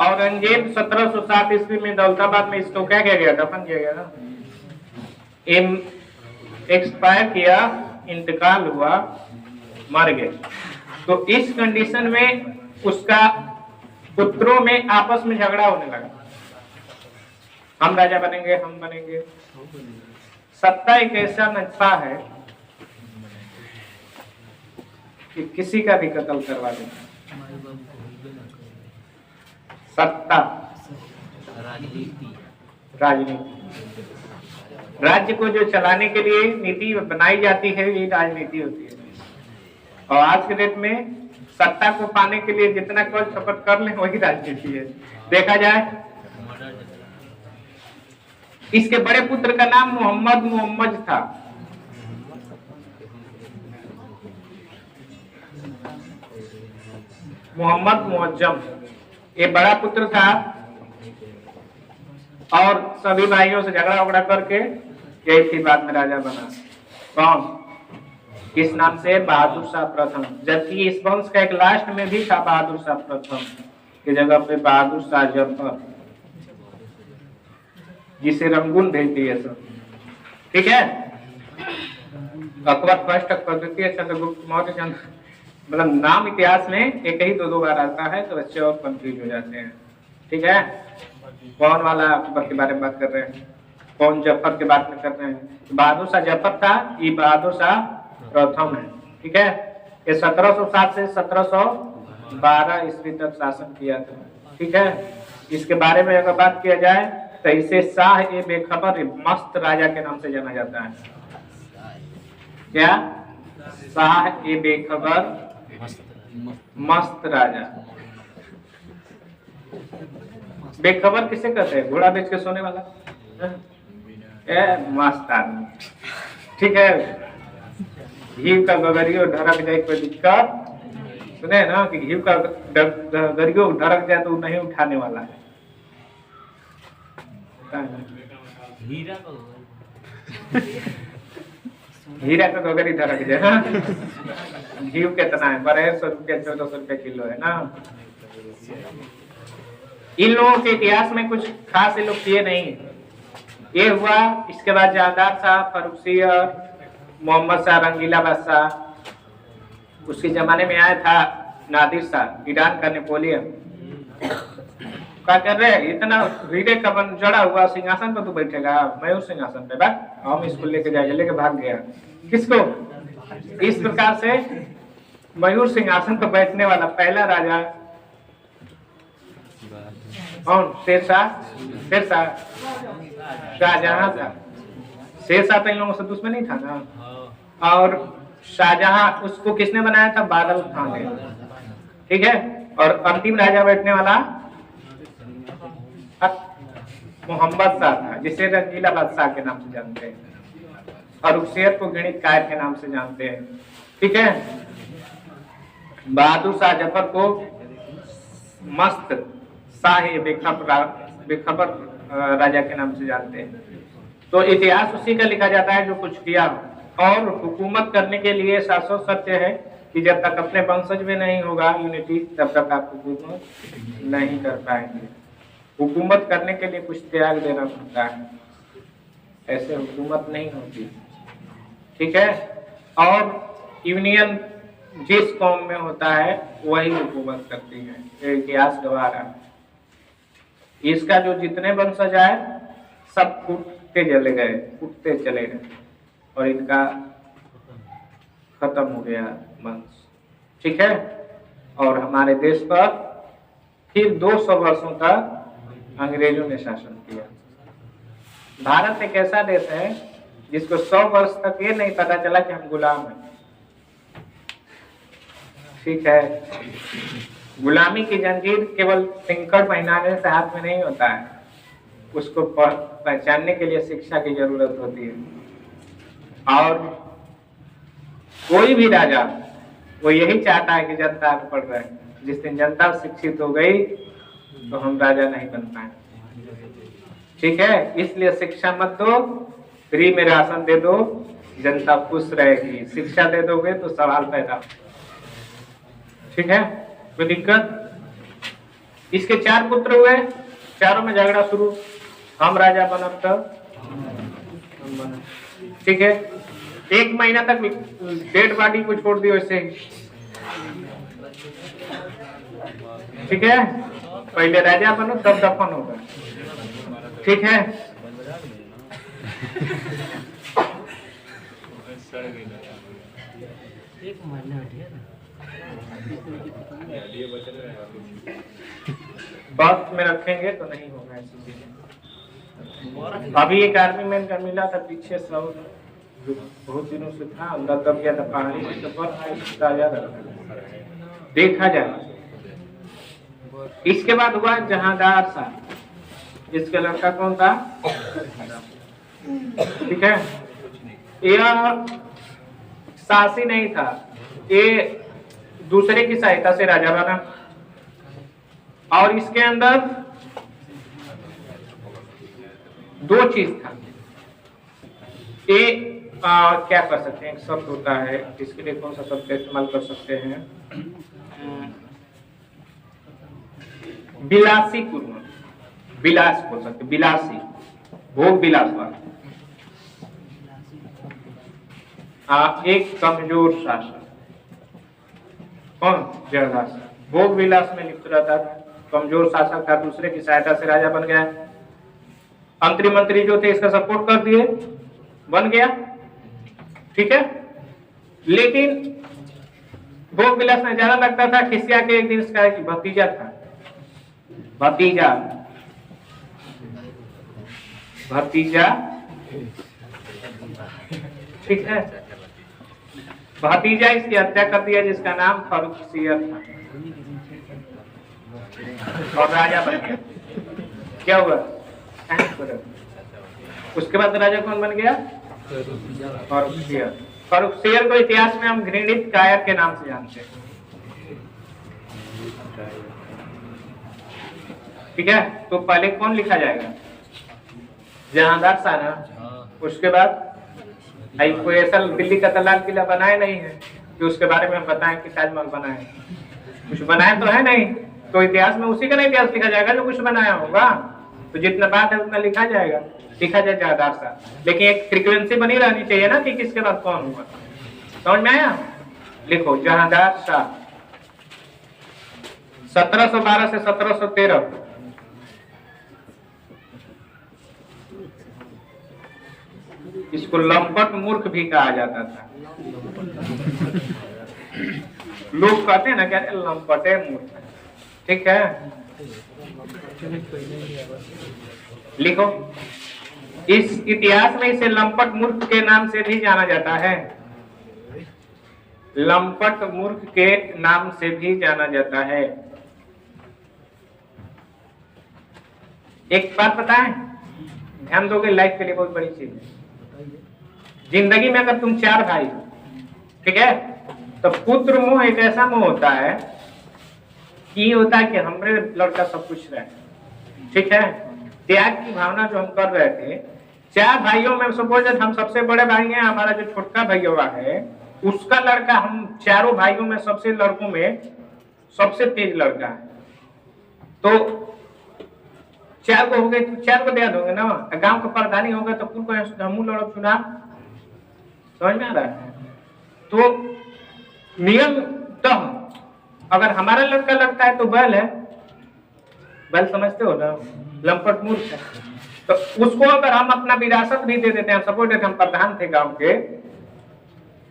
औरंगजेब 1707 ईस्वी में दौलताबाद में इसको क्या किया गया, दफन किया गया ना, एक्सपायर किया, इंतकाल हुआ, मर गए। तो इस कंडीशन में उसका पुत्रों में आपस में झगड़ा होने लगा, हम राजा बनेंगे, हम बनेंगे। सत्ता एक ऐसा नक्शा है कि किसी का भी कत्ल करवा देगा। सत्ता, राजनीति, राज्य को जो चलाने के लिए नीति बनाई जाती है, ये राजनीति होती है। और आज के डेट में सत्ता को पाने के लिए जितना कोई शपथ कर ले वही राजनीति है। देखा जाए, इसके बड़े पुत्र का नाम मोहम्मद था। मोहम्मद मुअज्जम, ये बड़ा पुत्र था और सभी भाइयों से झगड़ा उगड़ा करके यही थी, बाद में राजा बना। कौन? किस नाम से? बहादुर शाह प्रथम। जबकि इस वंश का एक लास्ट में भी था बहादुर शाह प्रथम की जगह पे बहादुर शाह जफर, जिसे रंगून भेज दिए सब। ठीक है, अकबर फर्स्ट, अकबर द्वितीय, चंद्रगुप्त मौर्य, मतलब नाम इतिहास में एक ही दो बार आता है, तो बच्चे और कंफ्यूज हो जाते हैं। ठीक है, कौन वाला अकबर के बारे में बात कर रहे हैं, कौन जफर के बारे में कर रहे हैं? बहादुर शाह जफर था, ये बहादुर शाह प्रथम है। ठीक है, ये 1707 से 1712 ईस्वी तक शासन किया था। ठीक है, इसके बारे में अगर बात किया जाए तो इसे शाह ए बेखबर मस्त राजा के नाम से जाना जाता है। क्या? शाह ए बेखबर मस्त राजा। बेखबर किसे कहते हैं? घोड़ा बेच के सोने वाला, मस्त आदमी। ठीक है, घी का गगरियो ढरक जाए कोई दिक्कत, सुने ना कि घी का गगरियो ढरक जाए तो नहीं उठाने वाला है। हीरा का गगरी ढरक जाए। घी कितना है? 1200 रुपया, 1400 रुपया किलो है ना। इन लोगों के इतिहास में कुछ खास ये लोग किए नहीं। ये हुआ, इसके बाद जहादार शाह, फर्रुख सिंह, मोहम्मद शाह, रंगीला बादशाह, उसके जमाने में आया था नादिर शाह, ईरान का नेपोलियन। क्या कर रहे हैं? इतना हीरे का बन जड़ा हुआ सिंहासन पर तू बैठेगा, मयूर सिंहासन पे, बात हम इसको लेके जाए, लेके भाग गया। किसको? इस प्रकार से मयूर सिंहासन पर बैठने वाला पहला राजा कौन? शेरशाह। शेरशाह शाहजहां था। शेरशाह तो इन लोगों से दुश्मन नहीं था ना। और शाहजहां, उसको किसने बनाया था? बादल खान ने। ठीक है, और अंतिम राजा बैठने वाला मोहम्मद शाह था, जिसे रंगीला बादशाह के नाम से जानते हैं, और उसेर को गणित कायर के नाम से जानते हैं। ठीक है, बहादुर शाह जफर को मस्त शाह बेखबर राजा के नाम से जानते हैं। तो इतिहास उसी का लिखा जाता है जो कुछ किया। और हुकूमत करने के लिए शाश्वत सत्य है कि जब तक अपने वंशज में नहीं होगा यूनिटी, तब तक आप हुकूमत नहीं कर पाएंगे। हुकूमत करने के लिए कुछ त्याग देना पड़ता है, ऐसे हुकूमत नहीं होती। ठीक है, और यूनियन जिस कौम में होता है वही हुकूमत करती है, ये इतिहास गवाह है। इसका जो जितने वंशज आए सब फूटते चले गए, फूटते चले गए, और इनका खत्म हो गया वंश। ठीक है, और हमारे देश पर फिर 200 वर्षों तक अंग्रेजों ने शासन किया। भारत एक ऐसा देश है जिसको 100 वर्ष तक ये नहीं पता चला कि हम गुलाम हैं। ठीक है, गुलामी की जंजीर केवल सिंकड़ पहनाने से हाथ में नहीं होता है, उसको पहचानने के लिए शिक्षा की जरूरत होती है। और कोई भी राजा वो यही चाहता है कि जनता आगे बढ़ रहे। जिस दिन जनता शिक्षित हो गई तो हम राजा नहीं बन पाए। ठीक है, इसलिए शिक्षा मत दो, फ्री में राशन दे दो, जनता खुश रहेगी। शिक्षा दे दोगे तो सवाल पैदा। ठीक है, कोई दिक्कत? इसके 4 पुत्र हुए, चारों में झगड़ा शुरू, हम राजा बनब तब, ठीक है। 1 महीना तक डेड बॉडी को छोड़ दियो ऐसे ही, ठीक है। पहले राजा बनो तब दफन होगा, ठीक है। वक्त में रखेंगे तो नहीं होगा ऐसी चीजें। अभी एक आर्मी मैन का मिला था पीछे सब, जो बहुत दिनों से था, अंदर दब गया था पहाड़ी के ऊपर, ताजा देखा जाए। इसके बाद हुआ जहांदार शाह, इसका लड़का कौन था, ठीक है। यह शासी नहीं था, ये दूसरे की सहायता से राजा बना, और इसके अंदर 2 चीज था। ये क्या कर सकते हैं, एक शब्द होता है, इसके लिए कौन सा शब्द का इस्तेमाल कर सकते हैं, विलासी पूर्ण, विलास बोल सकते, विलासी, भोग विलास वाला। एक कमजोर शासक, कौन, जयदास, भोग विलास में लिप्त रहता था, कमजोर शासक था, दूसरे की सहायता से राजा बन गया। अंतरिम मंत्री जो थे इसका सपोर्ट कर दिए, बन गया, ठीक है। लेकिन भोग विलास में ज्यादा लगता था, खिसिया के एक दिन इसका एक भतीजा था, भतीजा ठीक है, भतीजा इसकी हत्या कर दिया, जिसका नाम फर्रुखसियर था, और राजा बन गया। क्या हुआ, उसके बाद राजा कौन बन गया, फर्रुखसियर। फर्रुखसियर को इतिहास में हम घृणित कायर के नाम से जानते हैं, ठीक है। तो पहले कौन लिखा जाएगा, जहांदार शाह ना। उसके बाद कोई ऐसा दिल्ली का लाल किला बनाए नहीं है कि उसके बारे में हम बताएं कि ताजमहल बनाए, कुछ बनाए तो है नहीं, तो इतिहास में उसी का नहीं इतिहास लिखा जाएगा जो कुछ बनाया होगा। तो जितना बात है उतना लिखा जाएगा, लिखा जाए जहांदार शाह, लेकिन एक फ्रीक्वेंसी बनी रहनी चाहिए ना कि किसके बाद कौन हुआ। समझ में आया, लिखो जहांदार शाह 1712 से 1713। इसको लंपट मूर्ख भी कहा जाता था, लोग कहते हैं ना, कहते लंपटे मूर्ख, ठीक है। लिखो, इस इतिहास में इसे लंपट मूर्ख के नाम से भी जाना जाता है, लंपट मूर्ख के नाम से भी जाना जाता है। एक बात पता है, ध्यान दोगे, लाइफ के लिए बहुत बड़ी चीज है। जिंदगी में अगर तुम 4 भाई हो, ठीक है, तो पुत्र मोह एक ऐसा मोह होता है कि होता है कि हमरे लड़का सब कुछ रहे, ठीक है। त्याग की भावना जो हम कर रहे थे, 4 भाइयों में सपोज हम सबसे बड़े भाई हैं, हमारा जो छोटका भैया है उसका लड़का, हम चारों भाइयों में सबसे लड़कों में सबसे तेज लड़का है, तो 4 को हो गए तो 4 को दे दोगे ना। गांव का प्रधानी होगा तो कुल को हम लड़ो चुनाव, समझ में आ रहा है। तो नियम तो अगर हमारा लड़का लड़ता है तो बैल है, बैल समझते हो ना, लंपट मूर्ख है। तो उसको अगर हम अपना विरासत भी दे देते हैं, सपोज देते हम प्रधान थे गांव के,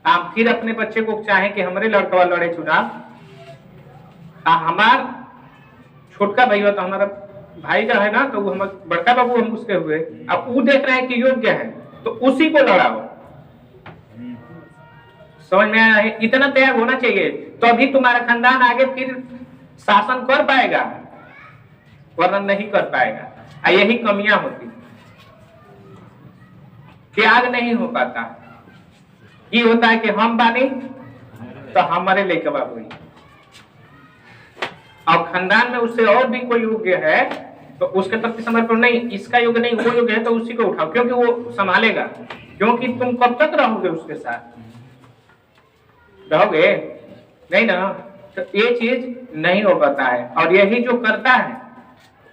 आप फिर अपने बच्चे को चाहें कि हमारे लड़का लड़े चुनाव, हमार छोटका भैया तो हमारा भाई जो है ना, तो वो हम बड़का बाबू हम उसके हुए, अब वो देख रहे हैं कि योग्य है तो उसी को लड़ाओ, समझ में आया है। इतना त्याग होना चाहिए, तो अभी तुम्हारा खानदान आगे फिर शासन कर पाएगा, वरना नहीं कर पाएगा। यही कमियां होती, त्याग नहीं हो पाता। ये होता है कि हम बानी तो हमारे लेके बाबू, और खानदान में उससे और भी कोई योग्य है तो उसके प्रति समर्पण नहीं, इसका योग्य नहीं, वो योग्य है तो उसी को उठाओ, क्योंकि वो संभालेगा। क्योंकि तुम कब तक रहोगे उसके साथ, रहोगे नहीं ना, तो ये चीज नहीं हो पाता है। और यही जो करता है,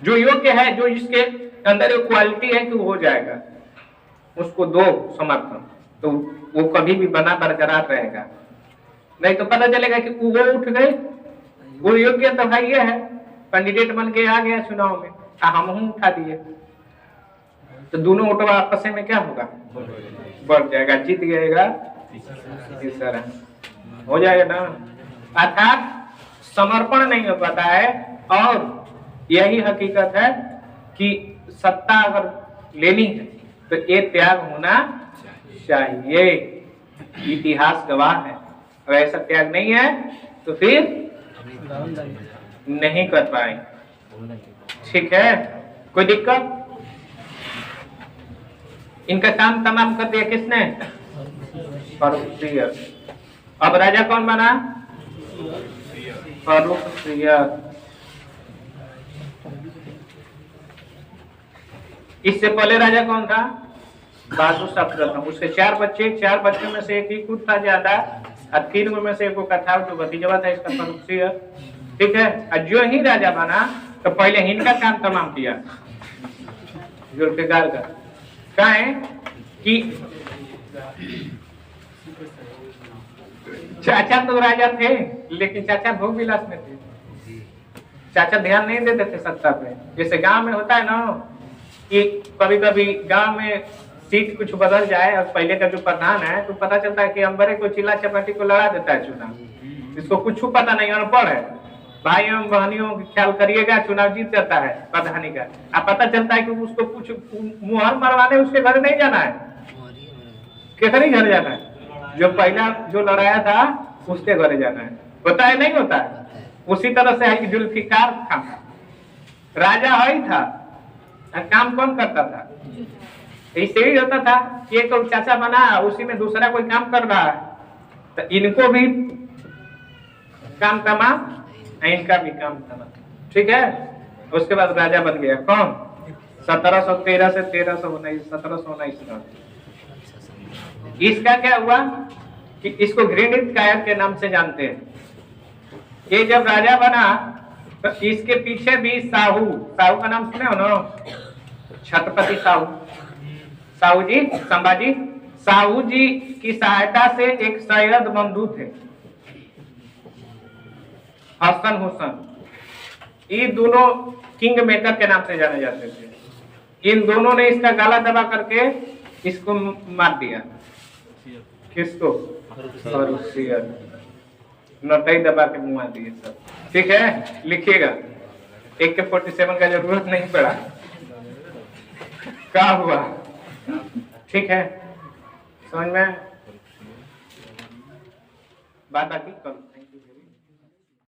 जो योग्य है, जो जिसके अंदर एक क्वालिटी है कि वो हो जाएगा, उसको दो समर्थन, तो वो कभी भी बना बरकरार रहेगा। नहीं तो पता चलेगा कि वो उठ गए, वो योग्य तो भाई ये है, कैंडिडेट बन के आ गया चुनाव में, हम उठा दिए, तो दोनों वोट आपस में क्या होगा, बढ़ जाएगा, जीत जाएगा तीसरा, हो जाएगा ना। अर्थात समर्पण नहीं हो पाता है। और यही हकीकत है कि सत्ता अगर लेनी है तो ये त्याग होना चाहिए, इतिहास गवाह है। अगर ऐसा त्याग नहीं है तो फिर नहीं कर पाएंगे। ठीक है, कोई दिक्कत? इनका काम तमाम कर दिया किसने? फर्रुखसियर। अब राजा कौन बना? फर्रुखसियर। इससे पहले राजा कौन था? बहादुर शाह प्रथम। उसके 4 बच्चे, 4 बच्चों में से एक ही खुद था ज्यादा, और 3 में से एक को था जो भतीजा था इसका फर्रुखसियर। ठीक है, और जो ही राजा बना तो पहले इनका काम तमाम किया, जुल्फिकार का। क्या है कि चाचा तो राजा थे, लेकिन चाचा भोग विलास में थे, चाचा ध्यान नहीं देते थे सत्ता पे। जैसे गांव में होता है ना कि कभी कभी गांव में सीट कुछ बदल जाए, और पहले का जो प्रधान है तो पता चलता है कि अंबरे को चिल्ला चपाटी को लड़ा देता है चुनाव, इसको कुछ पता नहीं, अनपढ़ है, भाई एवं बहनियों ख्याल करिएगा, चुनाव जीत जाता है प्रधानी का। अब पता चलता है कि उसको कुछ मुहर मरवाने उसके घर नहीं जाना है, किसके घर जाना है? जो पहला जो लड़ाया था उसके घर जाना है। होता है नहीं होता है? उसी तरह से है कि जुल्फिकार खान राजा ही था, काम कौन करता था? इससे ही होता था कि एक तो चाचा बना, उसी में दूसरा कोई काम कर रहा है, तो इनको भी काम तमाम, इनका भी काम तमाम। ठीक है, उसके बाद राजा बन गया कौन? 1713 से 1319, 1719 का। इसका क्या हुआ कि इसको घृणित कायर के नाम से जानते हैं। ये जब राजा बना तो इसके पीछे भी साहू का नाम सुने हो ना? छत्रपति साहू जी, संभाजी साहू जी की सहायता से एक सैयद बंधु थे, हसन हुसैन। ये दोनों किंग मेकर के नाम से जाने जाते थे। इन दोनों ने इसका गला दबा करके इसको मार दिया। किसको? फर्रुखसियर। नटाई दबा के मुआ दिए सब। ठीक है, लिखिएगा, AK-47 का जरूरत नहीं पड़ा। क्या हुआ? ठीक है, समझ में बात आती कल। Thank you.